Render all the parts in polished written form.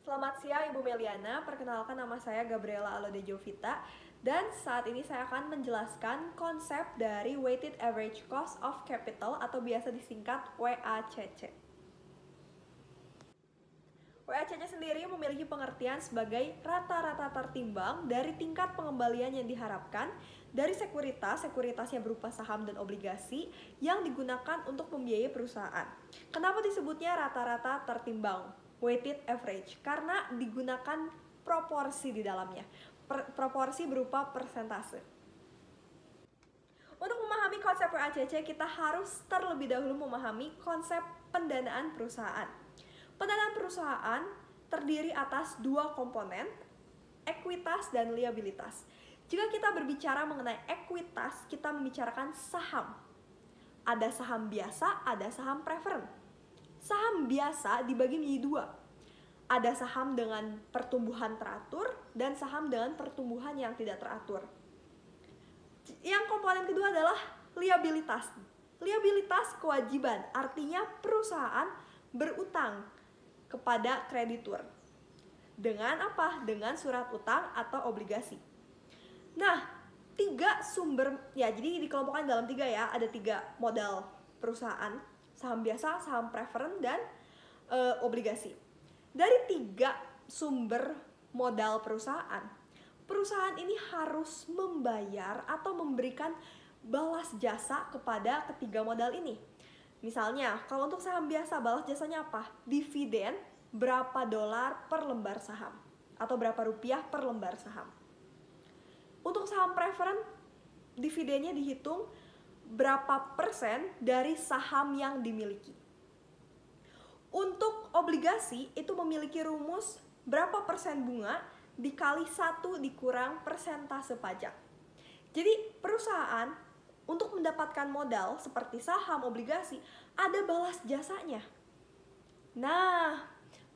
Selamat siang Ibu Meliana, perkenalkan nama saya Gabriela Alode Jovita dan saat ini saya akan menjelaskan konsep dari Weighted Average Cost of Capital atau biasa disingkat WACC. WACC sendiri memiliki pengertian sebagai rata-rata tertimbang dari tingkat pengembalian yang diharapkan dari sekuritas yang berupa saham dan obligasi yang digunakan untuk membiayai perusahaan. Kenapa disebutnya rata-rata tertimbang? Weighted average, karena digunakan proporsi di dalamnya. Proporsi berupa persentase. Untuk memahami konsep WACC, kita harus terlebih dahulu memahami konsep pendanaan perusahaan. Pendanaan perusahaan terdiri atas dua komponen, ekuitas dan liabilitas. Jika kita berbicara mengenai ekuitas, kita membicarakan saham. Ada saham biasa, ada saham preferen. Saham biasa dibagi menjadi dua. Ada saham dengan pertumbuhan teratur dan saham dengan pertumbuhan yang tidak teratur. Yang komponen kedua adalah liabilitas. Liabilitas kewajiban, artinya perusahaan berutang kepada kreditur. Dengan apa? Dengan surat utang atau obligasi. Nah, tiga sumber, jadi dikelompokkan dalam tiga ya, ada tiga modal perusahaan. Saham biasa, saham preferen, dan obligasi. Dari tiga sumber modal perusahaan, perusahaan ini harus membayar atau memberikan balas jasa kepada ketiga modal ini. Misalnya, kalau untuk saham biasa, balas jasanya apa? Dividen berapa dolar per lembar saham atau berapa rupiah per lembar saham. Untuk saham preferen, dividennya dihitung berapa persen dari saham yang dimiliki. Untuk obligasi itu memiliki rumus berapa persen bunga dikali 1 dikurang persentase pajak. Jadi perusahaan untuk mendapatkan modal seperti saham, obligasi, ada balas jasanya. Nah,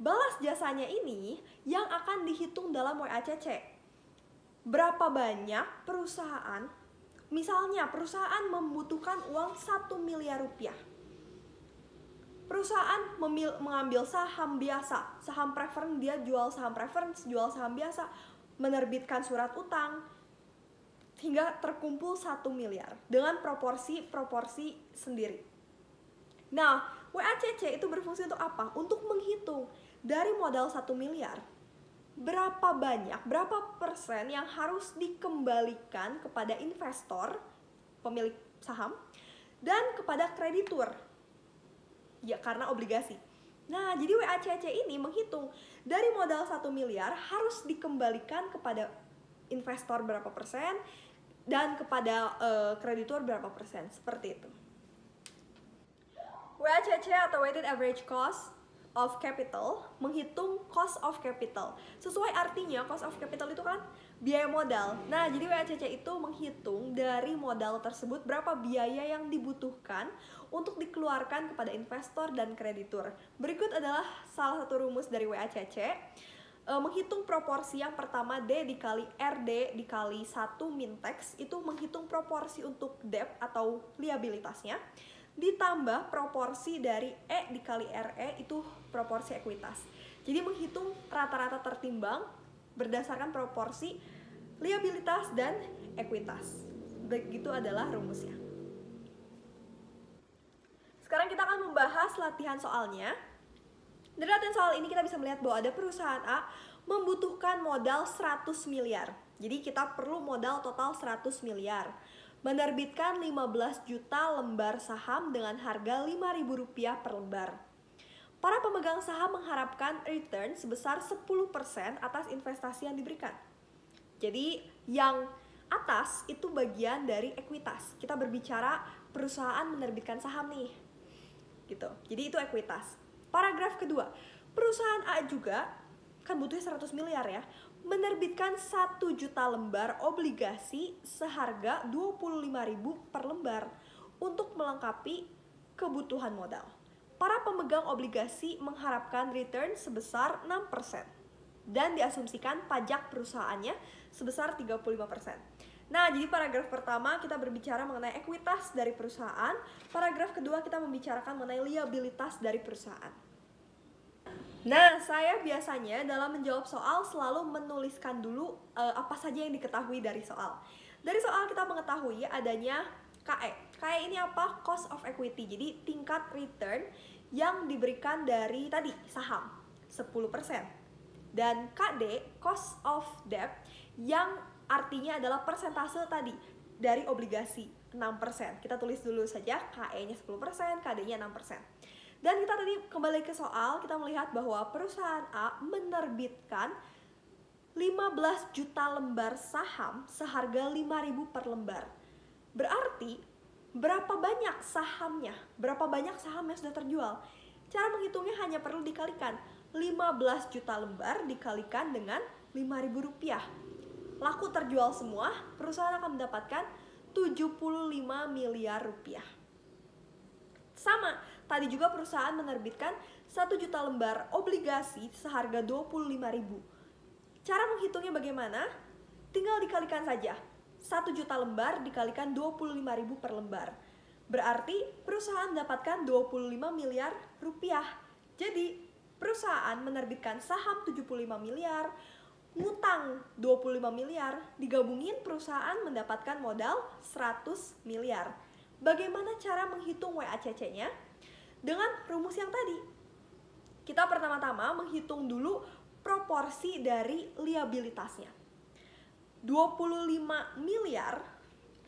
balas jasanya ini yang akan dihitung dalam WACC. Berapa banyak perusahaan, misalnya perusahaan membutuhkan uang 1 miliar rupiah. Perusahaan mengambil saham biasa, saham preferen, dia jual saham preferen, jual saham biasa, menerbitkan surat utang, hingga terkumpul 1 miliar dengan proporsi sendiri. Nah, WACC itu berfungsi untuk apa? Untuk menghitung dari modal 1 miliar, berapa banyak, berapa persen yang harus dikembalikan kepada investor, pemilik saham, dan kepada kreditur, ya karena obligasi. Nah, jadi WACC ini menghitung dari modal 1 miliar harus dikembalikan kepada investor berapa persen dan kepada kreditur berapa persen, seperti itu. WACC atau Weighted Average Cost of Capital menghitung cost of capital. Sesuai artinya, cost of capital itu kan biaya modal. Nah, jadi WACC itu menghitung dari modal tersebut berapa biaya yang dibutuhkan untuk dikeluarkan kepada investor dan kreditur. Berikut adalah salah satu rumus dari WACC. Menghitung proporsi yang pertama, D dikali RD dikali 1 min tax, itu menghitung proporsi untuk debt atau liabilitasnya, ditambah proporsi dari E dikali RE, itu proporsi ekuitas. Jadi menghitung rata-rata tertimbang berdasarkan proporsi liabilitas dan ekuitas. Begitu adalah rumusnya. Sekarang kita akan membahas latihan soalnya. Dari latihan soal ini kita bisa melihat bahwa ada perusahaan A membutuhkan modal 100 miliar. Jadi kita perlu modal total 100 miliar. Menerbitkan 15 juta lembar saham dengan harga Rp5.000 per lembar. Para pemegang saham mengharapkan return sebesar 10% atas investasi yang diberikan. Jadi yang atas itu bagian dari ekuitas. Kita berbicara perusahaan menerbitkan saham nih. Gitu. Jadi itu ekuitas. Paragraf kedua, perusahaan A juga kan butuhnya 100 miliar ya, menerbitkan 1 juta lembar obligasi seharga Rp25.000 per lembar untuk melengkapi kebutuhan modal. Para pemegang obligasi mengharapkan return sebesar 6% dan diasumsikan pajak perusahaannya sebesar 35%. Nah, jadi paragraf pertama kita berbicara mengenai ekuitas dari perusahaan, paragraf kedua kita membicarakan mengenai liabilitas dari perusahaan. Nah, saya biasanya dalam menjawab soal selalu menuliskan dulu apa saja yang diketahui dari soal. Dari soal kita mengetahui adanya KE. KE ini apa? Cost of equity. Jadi tingkat return yang diberikan dari tadi saham 10%. Dan KD, cost of debt, yang artinya adalah persentase tadi dari obligasi 6%. Kita tulis dulu saja KE-nya 10%, KD-nya 6%. Dan kita tadi kembali ke soal, kita melihat bahwa perusahaan A menerbitkan 15 juta lembar saham seharga 5.000 per lembar. Berarti berapa banyak sahamnya? Berapa banyak saham yang sudah terjual? Cara menghitungnya hanya perlu dikalikan 15 juta lembar dikalikan dengan 5.000 rupiah. Laku terjual semua, perusahaan akan mendapatkan 75 miliar rupiah. Sama, tadi juga perusahaan menerbitkan 1 juta lembar obligasi seharga 25.000. Cara menghitungnya bagaimana? Tinggal dikalikan saja. 1 juta lembar dikalikan 25.000 per lembar. Berarti perusahaan mendapatkan 25 miliar rupiah. Jadi perusahaan menerbitkan saham 75 miliar, ngutang 25 miliar, digabungin perusahaan mendapatkan modal 100 miliar. Bagaimana cara menghitung WACC-nya? Dengan rumus yang tadi. Kita pertama-tama menghitung dulu proporsi dari liabilitasnya. 25 miliar,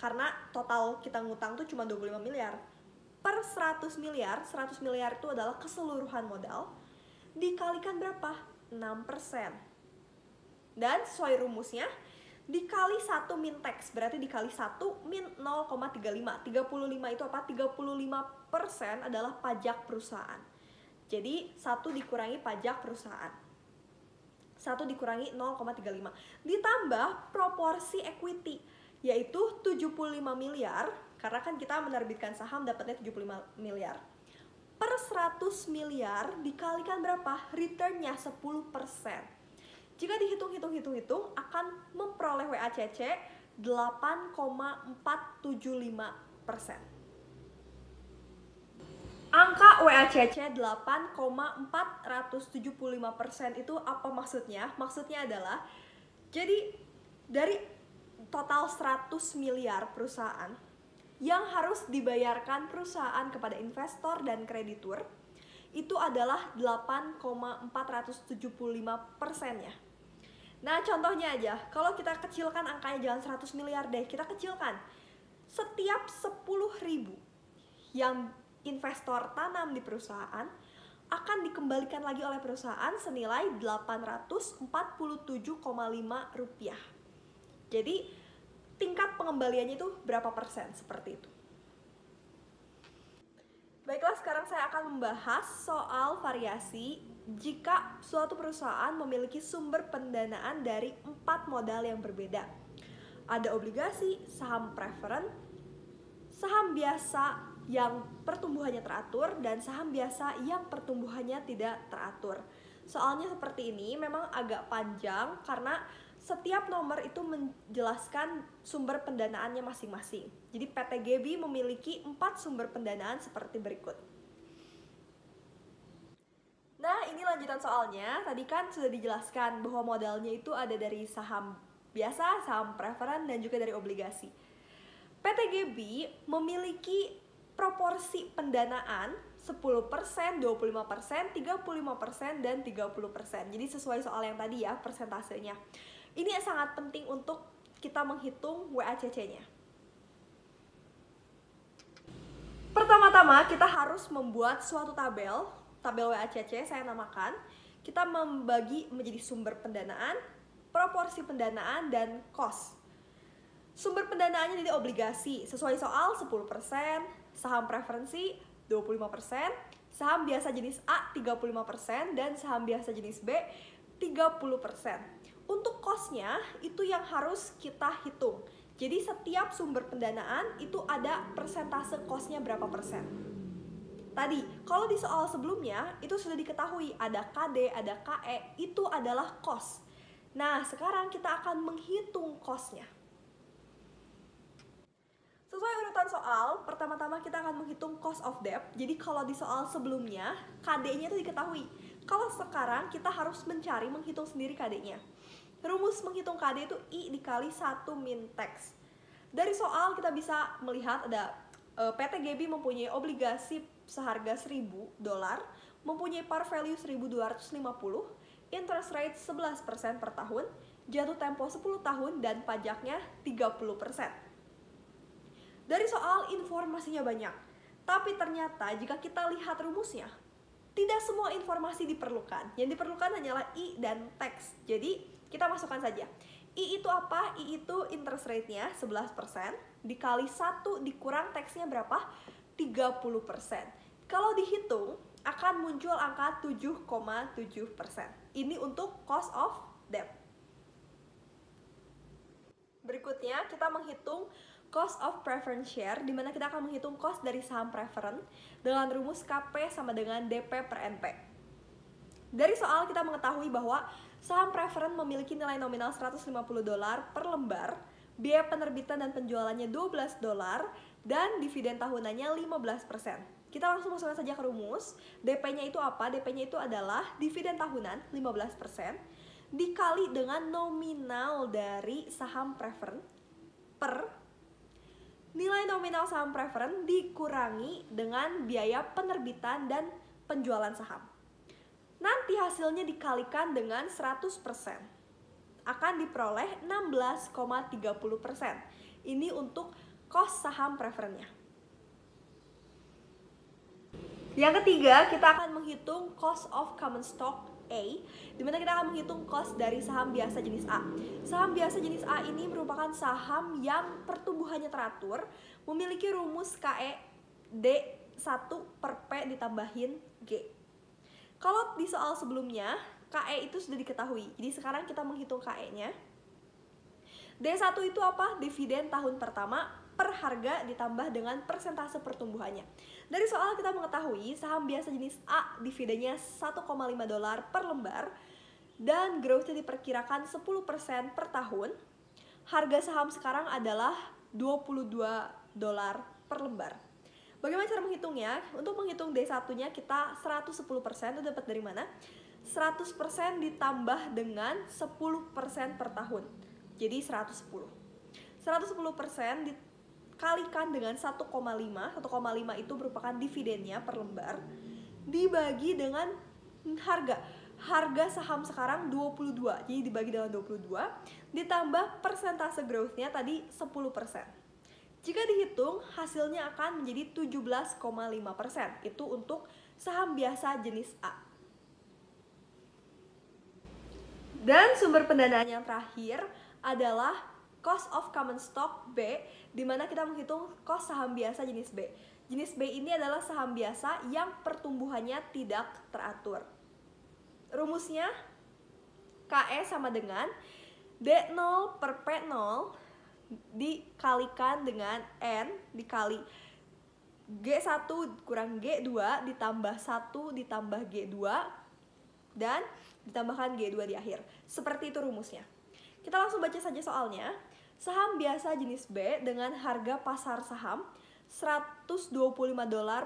karena total kita ngutang tuh cuma 25 miliar. Per 100 miliar, 100 miliar itu adalah keseluruhan modal, dikalikan berapa? 6%. Dan sesuai rumusnya, dikali 1 min tax, berarti dikali 1 min 0,35. 35 itu apa? 35% adalah pajak perusahaan. Jadi 1 dikurangi pajak perusahaan. 1 dikurangi 0,35. Ditambah proporsi equity, yaitu 75 miliar, karena kan kita menerbitkan saham dapatnya 75 miliar. Per 100 miliar dikalikan berapa? Returnnya 10%. Jika dihitung akan memperoleh WACC 8,475%. Angka WACC 8,475% itu apa maksudnya? Maksudnya adalah, jadi dari total 100 miliar perusahaan yang harus dibayarkan perusahaan kepada investor dan kreditur, itu adalah 8,475%-nya. Nah, contohnya aja, kalau kita kecilkan angkanya, jangan 100 miliar deh, kita kecilkan. Setiap 10.000 yang investor tanam di perusahaan akan dikembalikan lagi oleh perusahaan senilai 847,5 rupiah. Jadi tingkat pengembaliannya itu berapa persen, seperti itu. Baiklah, sekarang saya akan membahas soal variasi jika suatu perusahaan memiliki sumber pendanaan dari 4 modal yang berbeda. Ada obligasi, saham preferen, saham biasa yang pertumbuhannya teratur, dan saham biasa yang pertumbuhannya tidak teratur. Soalnya seperti ini memang agak panjang karena setiap nomor itu menjelaskan sumber pendanaannya masing-masing. Jadi PT Gebi memiliki 4 sumber pendanaan seperti berikut. Nah, ini lanjutan soalnya. Tadi kan sudah dijelaskan bahwa modalnya itu ada dari saham biasa, saham preferen, dan juga dari obligasi. PT Gebi memiliki proporsi pendanaan 10%, 25%, 35%, dan 30%. Jadi sesuai soal yang tadi ya, persentasenya. Ini sangat penting untuk kita menghitung WACC-nya. Pertama-tama kita harus membuat suatu tabel WACC, saya namakan. Kita membagi menjadi sumber pendanaan, proporsi pendanaan, dan cost. Sumber pendanaannya jadi obligasi, sesuai soal 10%, saham preferensi 25%, saham biasa jenis A 35%, dan saham biasa jenis B 30%. Untuk cost-nya itu yang harus kita hitung. Jadi setiap sumber pendanaan itu ada persentase cost-nya berapa persen. Tadi, kalau di soal sebelumnya itu sudah diketahui ada KD, ada KE, itu adalah cost. Nah, sekarang kita akan menghitung cost-nya. Sesuai urutan soal, pertama-tama kita akan menghitung cost of debt. Jadi kalau di soal sebelumnya, KD-nya itu diketahui. Kalau sekarang kita harus menghitung sendiri KD-nya. Rumus menghitung KD itu I dikali 1 min tax. Dari soal kita bisa melihat ada PT GB mempunyai obligasi seharga $1.000, mempunyai par value 1.250, interest rate 11% per tahun, jatuh tempo 10 tahun, dan pajaknya 30%. Dari soal informasinya banyak, tapi ternyata jika kita lihat rumusnya, tidak semua informasi diperlukan. Yang diperlukan hanyalah I dan tax. Jadi kita masukkan saja. I itu apa? I itu interest rate-nya 11%, dikali 1 dikurang tax-nya berapa? 30%. Kalau dihitung, akan muncul angka 7,7%. Ini untuk cost of debt. Berikutnya, kita menghitung cost of preference share, di mana kita akan menghitung cost dari saham preference dengan rumus KP sama dengan DP per NP. Dari soal kita mengetahui bahwa saham preference memiliki nilai nominal $150 per lembar, biaya penerbitan dan penjualannya $12, dan dividen tahunannya 15%. Kita langsung masukkan saja ke rumus. DP-nya itu apa? DP-nya itu adalah dividen tahunan 15% dikali dengan nominal dari saham preference per nilai nominal saham preference dikurangi dengan biaya penerbitan dan penjualan saham. Nanti hasilnya dikalikan dengan 100%. Akan diperoleh 16,30%. Ini untuk cost saham preference-nya. Yang ketiga, kita akan menghitung cost of common stock A, di mana kita akan menghitung cost dari saham biasa jenis A. Saham biasa jenis A ini merupakan saham yang pertumbuhannya teratur, memiliki rumus KE D1 per P ditambahin G. Kalau di soal sebelumnya, KE itu sudah diketahui, jadi sekarang kita menghitung KE-nya. D1 itu apa? Dividen tahun pertama per harga ditambah dengan persentase pertumbuhannya. Dari soal kita mengetahui saham biasa jenis A dividennya $1,5 per lembar dan growth-nya diperkirakan 10% per tahun. Harga saham sekarang adalah $22 per lembar. Bagaimana cara menghitungnya? Untuk menghitung D1-nya kita 110%, itu dapat dari mana? 100% ditambah dengan 10% per tahun. Jadi 110%. 110% dikalikan dengan 1,5. 1,5 itu merupakan dividennya per lembar. Dibagi dengan harga saham sekarang 22. Jadi dibagi dengan 22. Ditambah persentase growth-nya tadi 10%. Jika dihitung, hasilnya akan menjadi 17,5%. Itu untuk saham biasa jenis A. Dan sumber pendanaan yang terakhir adalah cost of common stock B, di mana kita menghitung cost saham biasa jenis B. Jenis B ini adalah saham biasa yang pertumbuhannya tidak teratur. Rumusnya KE sama dengan D0 per P0 dikalikan dengan N dikali G1 kurang G2 ditambah 1 ditambah G2 dan ditambahkan G2 di akhir. Seperti itu rumusnya. Kita langsung baca saja soalnya. Saham biasa jenis B dengan harga pasar saham $125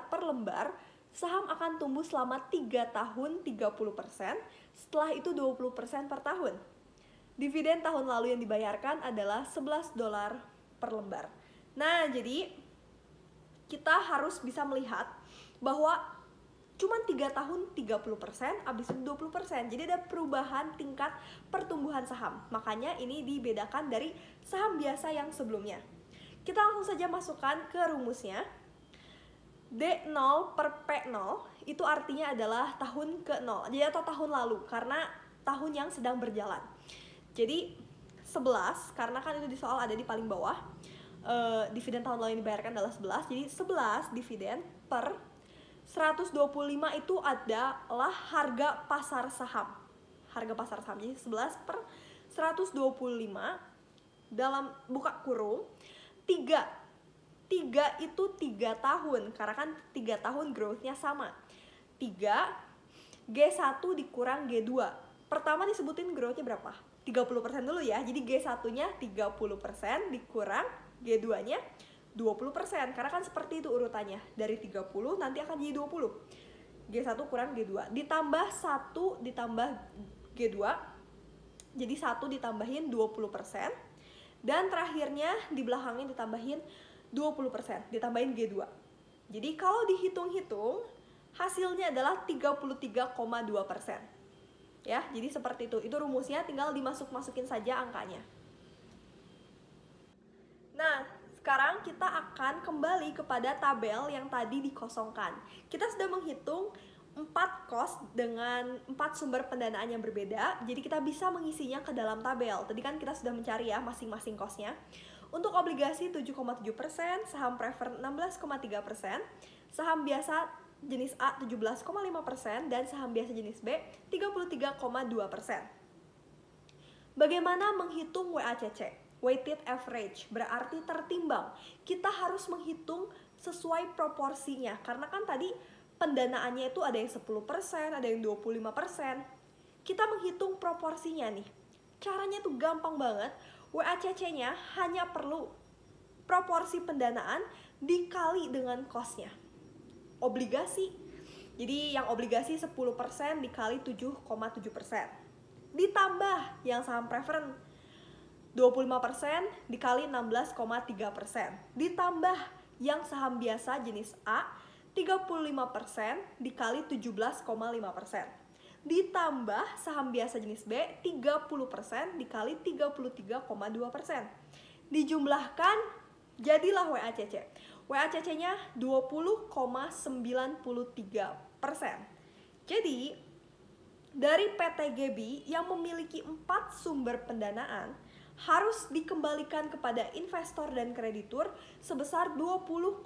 per lembar, saham akan tumbuh selama 3 tahun 30%, setelah itu 20% per tahun. Dividen tahun lalu yang dibayarkan adalah $11 per lembar. Nah, jadi kita harus bisa melihat bahwa cuma 3 tahun 30%, habis itu 20%. Jadi ada perubahan tingkat pertumbuhan saham. Makanya ini dibedakan dari saham biasa yang sebelumnya. Kita langsung saja masukkan ke rumusnya. D0 per P0 itu artinya adalah tahun ke-0. Jadi atau tahun lalu, karena tahun yang sedang berjalan. Jadi 11, karena kan itu di soal ada di paling bawah. Dividen tahun lalu yang dibayarkan adalah 11. Jadi 11 dividen per 125 itu adalah harga pasar saham. Harga pasar saham. Jadi 11 per 125 dalam buka kurung 3 itu 3 tahun, karena kan 3 tahun growth-nya sama. 3 G1 dikurang G2. Pertama disebutin growth-nya berapa? 30% dulu ya. Jadi G1-nya 30% dikurang G2-nya 20%. Karena kan seperti itu urutannya. Dari 30 nanti akan jadi 20. G1 kurang G2 ditambah 1 ditambah G2, jadi 1 ditambahin 20%, dan terakhirnya di belakangnya ditambahin 20%, ditambahin G2. Jadi kalau dihitung-hitung hasilnya adalah 33,2%. Ya, jadi seperti itu rumusnya, tinggal dimasuk-masukin saja angkanya. Nah, sekarang kita akan kembali kepada tabel yang tadi dikosongkan. Kita sudah menghitung 4 cost dengan 4 sumber pendanaan yang berbeda, jadi kita bisa mengisinya ke dalam tabel. Tadi kan kita sudah mencari ya masing-masing costnya. Untuk obligasi 7,7%, saham preferred 16,3%, saham biasa jenis A 17,5%, dan saham biasa jenis B 33,2%. Bagaimana menghitung WACC? Weighted average, berarti tertimbang. Kita harus menghitung sesuai proporsinya, karena kan tadi pendanaannya itu ada yang 10%, ada yang 25%. Kita menghitung proporsinya nih. Caranya tuh gampang banget. WACC-nya hanya perlu proporsi pendanaan dikali dengan cost-nya. Obligasi, jadi yang obligasi 10% dikali 7,7%, ditambah yang saham preferred 25% dikali 16,3%, ditambah yang saham biasa jenis A 35% dikali 17,5%, ditambah saham biasa jenis B 30% dikali 33,2%, dijumlahkan jadilah WACC. WACC-nya 20,93%. Jadi, dari PT GB yang memiliki 4 sumber pendanaan harus dikembalikan kepada investor dan kreditur sebesar 20,93%.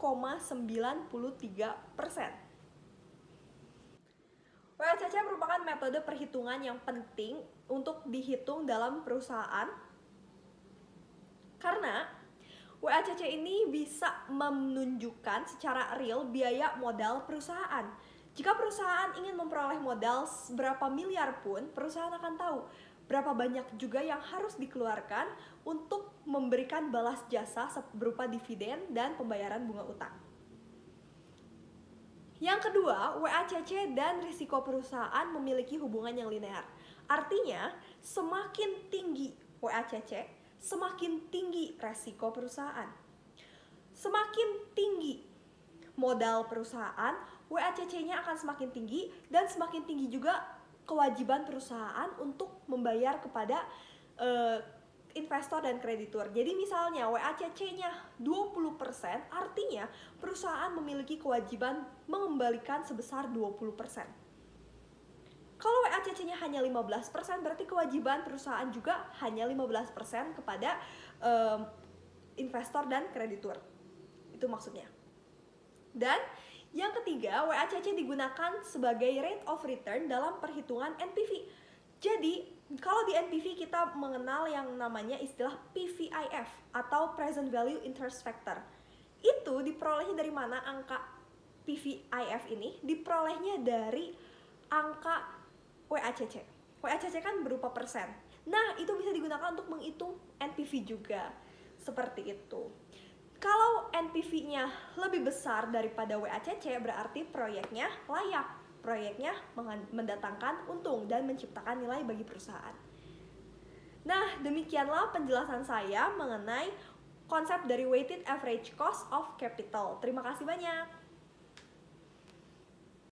WACC merupakan metode perhitungan yang penting untuk dihitung dalam perusahaan karena WACC ini bisa menunjukkan secara real biaya modal perusahaan. Jika perusahaan ingin memperoleh modal berapa miliar pun, perusahaan akan tahu berapa banyak juga yang harus dikeluarkan untuk memberikan balas jasa berupa dividen dan pembayaran bunga utang. Yang kedua, WACC dan risiko perusahaan memiliki hubungan yang linear. Artinya, semakin tinggi WACC, semakin tinggi resiko perusahaan. Semakin tinggi modal perusahaan, WACC-nya akan semakin tinggi, dan semakin tinggi juga kewajiban perusahaan untuk membayar kepada investor dan kreditur. Jadi misalnya WACC-nya 20%, artinya perusahaan memiliki kewajiban mengembalikan sebesar 20%. Kalau WACC-nya hanya 15%, berarti kewajiban perusahaan juga hanya 15% kepada investor dan kreditur. Itu maksudnya. Dan yang ketiga, WACC digunakan sebagai rate of return dalam perhitungan NPV. Jadi, kalau di NPV kita mengenal yang namanya istilah PVIF atau Present Value Interest Factor. Itu diperolehnya dari mana angka PVIF ini? Diperolehnya dari angka WACC. WACC kan berupa persen. Nah, itu bisa digunakan untuk menghitung NPV juga. Seperti itu. Kalau NPV-nya lebih besar daripada WACC, berarti proyeknya layak. Proyeknya mendatangkan untung dan menciptakan nilai bagi perusahaan. Nah, demikianlah penjelasan saya mengenai konsep dari weighted average cost of capital. Terima kasih banyak.